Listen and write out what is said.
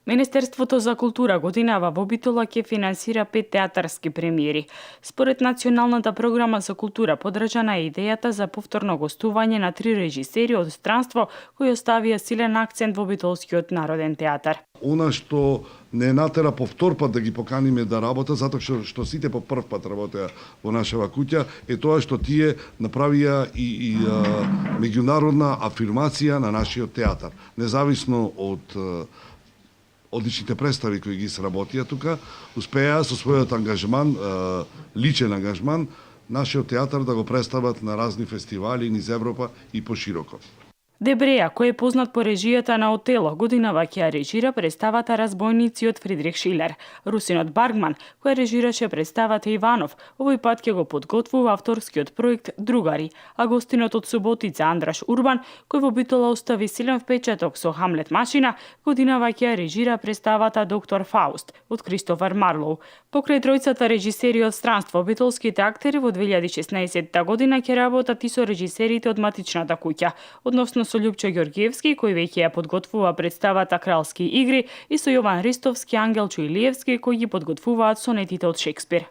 Министерството за култура годинава во Битола ќе финансира 5 театарски премиери. Според Националната програма за култура поддржана е идејата за повторно гостување на 3 режисери од странство кои оставија силен акцент во Битолскиот народен театар. Она што не натера по втор пат да ги поканиме да работат, затоа што сите по прв пат работеа во нашава куќа, е тоа што тие направија и меѓународна афирмација на нашиот театар. Независно од одличните представи кои ги сработија тука, успеа со својот ангажман, личен ангажман, нашиот театар да го представат на разни фестивали низ Европа и пошироко. Дебреја, кој е познат по режијата на Отело, годинава ќе ја режира представата Разбойници од Фридрих Шилер. Русинот Баргман, кој режираше представата Иванов, овој пат ќе го подготвува авторскиот проект Другари, а гостинот од Суботица Андраш Урбан, кој во Битола остави силен впечаток со Хамлет Машина, годинава ќе ја режира представата Доктор Фауст од Кристофер Марлоу. Покрај тројцата режисери од странство, битолските актери во 2016 година ќе работат и со режисерите од матичната куќа, односно со Љупчо Ѓоргиевски, кој веќе ја подготвува представата Кралски игри, и со Јован Ристовски, Ангелчо Илиевски, кои ги подготвуваат сонетите од Шекспир.